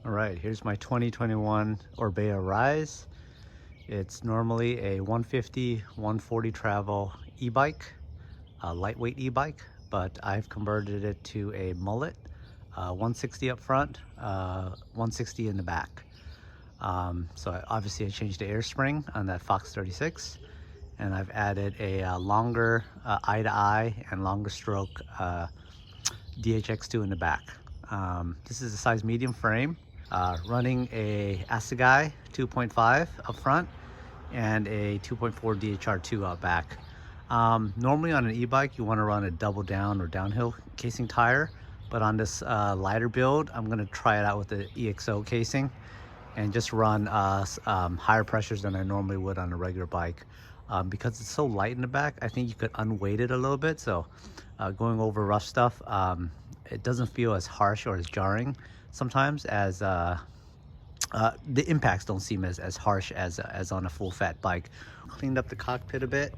All right, here's my 2021 Orbea Rise. It's normally a 150, 140 travel e-bike, a lightweight e-bike, but I've converted it to a Mullet, 160 up front, 160 in the back. Obviously I changed the air spring on that Fox 36, and I've added a longer eye-to-eye and longer stroke DHX2 in the back. This is a size medium frame. Running a Assegai 2.5 up front and a 2.4 DHR2 out back. Normally on an e-bike you want to run a double down or downhill casing tire, but on this lighter build I'm going to try it out with the EXO casing and just run higher pressures than I normally would on a regular bike. Because it's so light in the back, I think you could unweight it a little bit, so going over rough stuff, it doesn't feel as harsh or as jarring sometimes as the impacts don't seem as harsh as on a full fat bike. Cleaned up the cockpit a bit.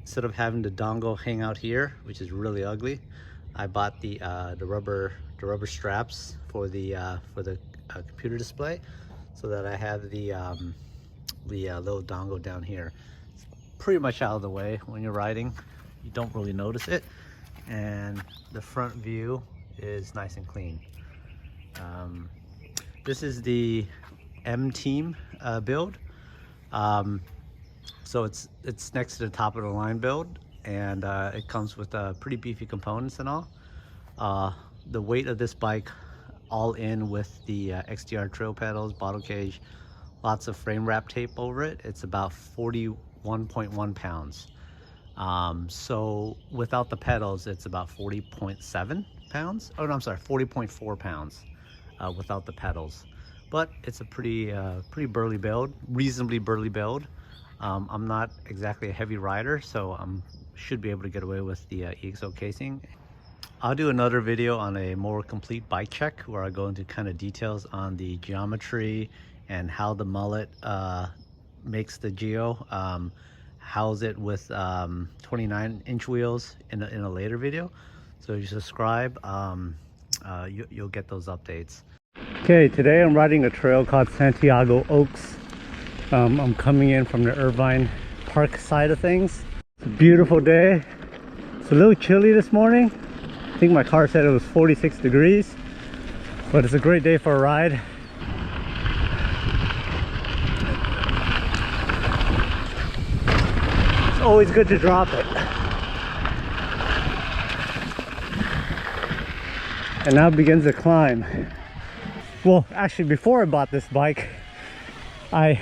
Instead of having the dongle hang out here, which is really ugly, I bought the rubber straps for the computer display, so that I have the little dongle down here. It's pretty much out of the way when you're riding. You don't really notice it, and the front view is nice and clean. This is the M Team build. So it's next to the top of the line build, and it comes with pretty beefy components and all. The weight of this bike, all in with the XDR trail pedals, bottle cage, lots of frame wrap tape over it, it's about 41.1 pounds. So without the pedals it's about 40.7 pounds. Oh no, I'm sorry, 40.4 pounds without the pedals. But it's a pretty burly build, reasonably burly build. I'm not exactly a heavy rider, so I should be able to get away with the EXO casing. I'll do another video on a more complete bike check where I go into kind of details on the geometry and how the Mullet makes the geo. How's it with 29-inch wheels in a later video. So if you subscribe, you'll get those updates. Okay, today I'm riding a trail called Santiago Oaks. I'm coming in from the Irvine Park side of things. It's a beautiful day. It's a little chilly this morning. I think my car said it was 46 degrees, but it's a great day for a ride. It's always good to drop it. And now begins the climb. Well, actually, before I bought this bike, I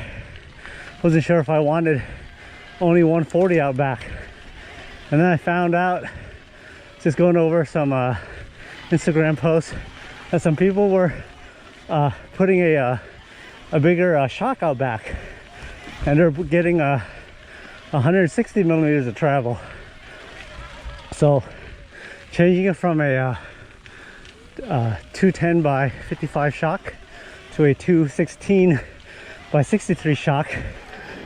wasn't sure if I wanted only 140 out back. And then I found out, just going over some Instagram posts, that some people were putting a bigger shock out back. And they're getting 160 millimeters of travel. So changing it from a 210 by 55 shock to a 216 by 63 shock,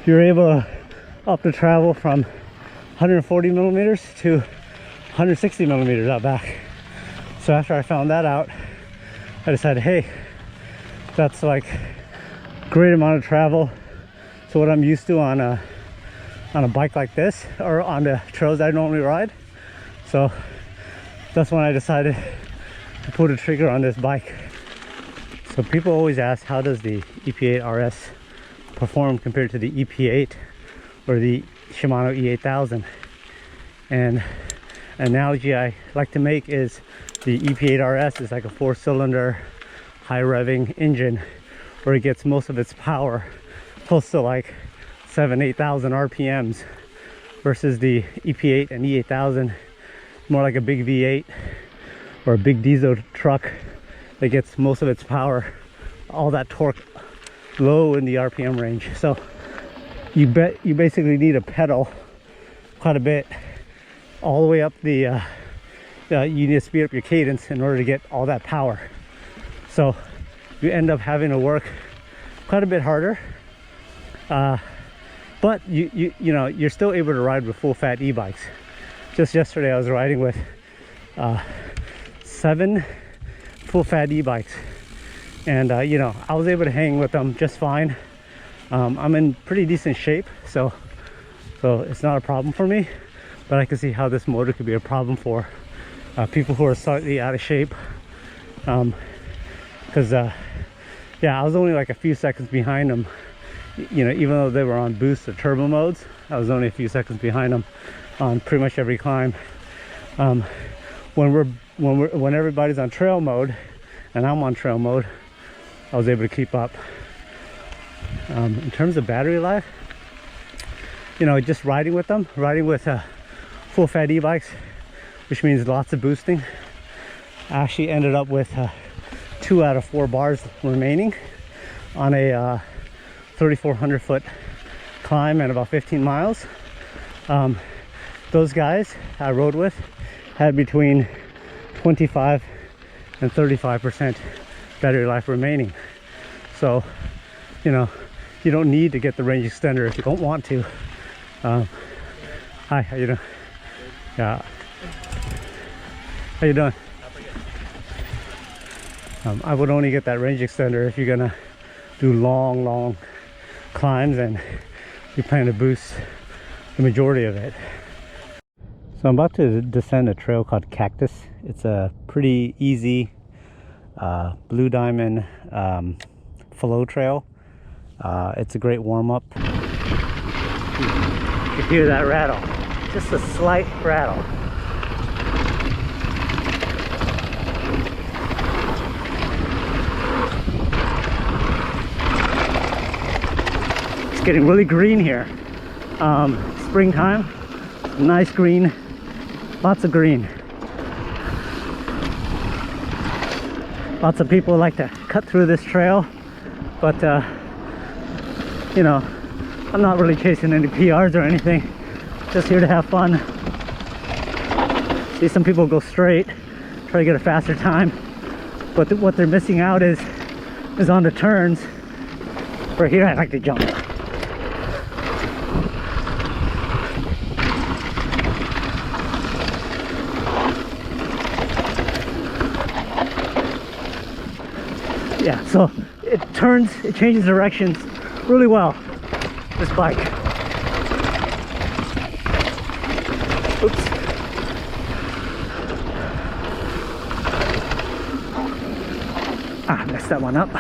you're able to up the travel from 140 millimeters to 160 millimeters out back. So after I found that out, I decided, hey, that's like a great amount of travel. So what I'm used to on a bike like this, or on the trails I normally ride. So that's when I decided to pull the trigger on this bike. So people always ask, how does the EP8 RS perform compared to the EP8 or the Shimano E8000? And an analogy I like to make is the EP8 RS is like a 4-cylinder high revving engine where it gets most of its power close to like 7,000-8,000 RPMs, versus the EP8 and E8000 more like a big V8 or a big diesel truck that gets most of its power, all that torque, low in the RPM range. So you basically need a pedal quite a bit all the way up the you need to speed up your cadence in order to get all that power. So you end up having to work quite a bit harder, but you know, you're still able to ride with full fat e-bikes. Just yesterday I was riding with 7 full fat e-bikes, And you know, I was able to hang with them just fine. I'm in pretty decent shape, so it's not a problem for me, but I can see how this motor could be a problem for people who are slightly out of shape. Because yeah, I was only like a few seconds behind them, you know, even though they were on boost or turbo modes. I was only a few seconds behind them on pretty much every climb. When everybody's on trail mode and I'm on trail mode, I was able to keep up. In terms of battery life, you know, just riding with them, riding with full fat e-bikes, which means lots of boosting, I actually ended up with 2 out of 4 bars remaining on a 3,400 foot climb and about 15 miles. Those guys I rode with had between 25 and 35% battery life remaining. So, you know, you don't need to get the range extender if you don't want to. Hi, how you doing? Yeah. How you doing? I would only get that range extender if you're gonna do long climbs and you plan to boost the majority of it. So I'm about to descend a trail called Cactus. It's a pretty easy blue diamond flow trail. It's a great warm-up. You can hear that rattle, just a slight rattle. It's getting really green here. Springtime, nice green, lots of green. Lots of people like to cut through this trail, but you know, I'm not really chasing any PRs or anything, just here to have fun. See some people go straight, try to get a faster time, but what they're missing out is on the turns, where here I like to jump. Yeah, so it turns, it changes directions really well, this bike. Oops. Messed that one up.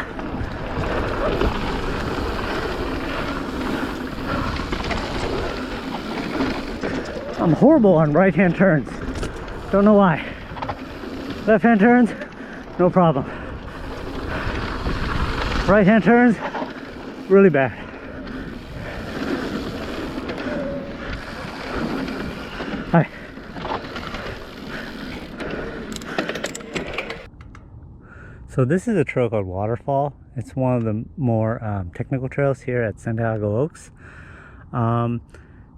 I'm horrible on right-hand turns. Don't know why. Left-hand turns, no problem. Right-hand turns, really bad. Hi. So this is a trail called Waterfall. It's one of the more technical trails here at Santiago Oaks.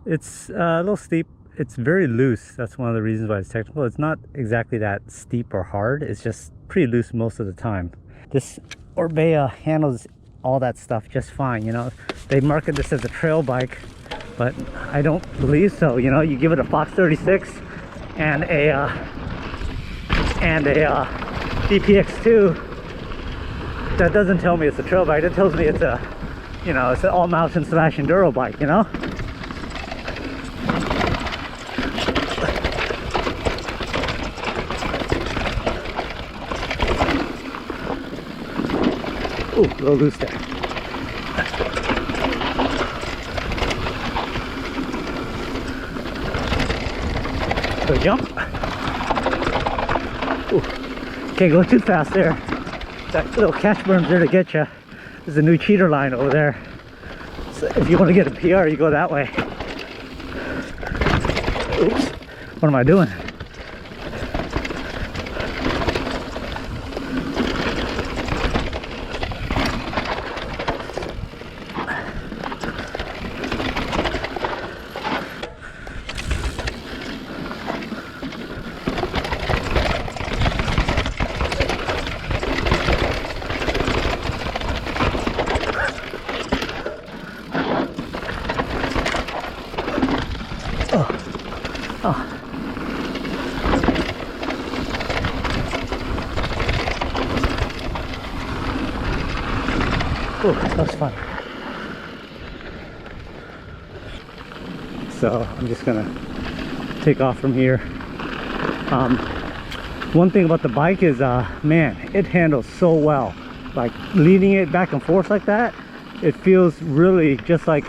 It's a little steep. It's very loose. That's one of the reasons why it's technical. It's not exactly that steep or hard. It's just pretty loose most of the time. This Orbea handles all that stuff just fine. You know, they market this as a trail bike, but I don't believe so. You know, you give it a Fox 36 and a DPX2, that doesn't tell me it's a trail bike. It tells me it's a, you know, it's an all mountain / enduro bike, you know. Ooh, a little loose there. Go jump. Ooh, can't go too fast there. That little catch berm's there to get you. There's a new cheater line over there. So if you want to get a PR, you go that way. Oops, what am I doing? Oh, that was fun. So I'm just gonna take off from here. One thing about the bike is, man, it handles so well. Like leaning it back and forth like that, it feels really just like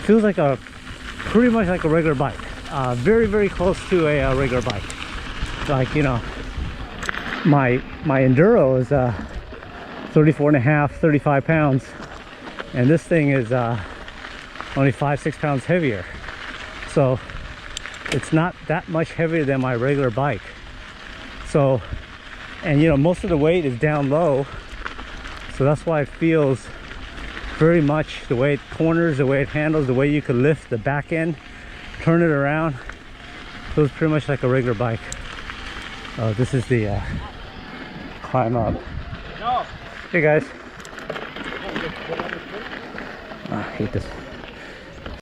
feels like pretty much like a regular bike. Very, very close to a regular bike. Like, you know, my enduro is 34.5, 35 pounds, and this thing is only 5-6 pounds heavier. So it's not that much heavier than my regular bike. So, and you know, most of the weight is down low, so that's why it feels very much the way it corners, the way it handles, the way you could lift the back end, turn it around. Feels pretty much like a regular bike. This is the climb up. Hey guys. I hate this.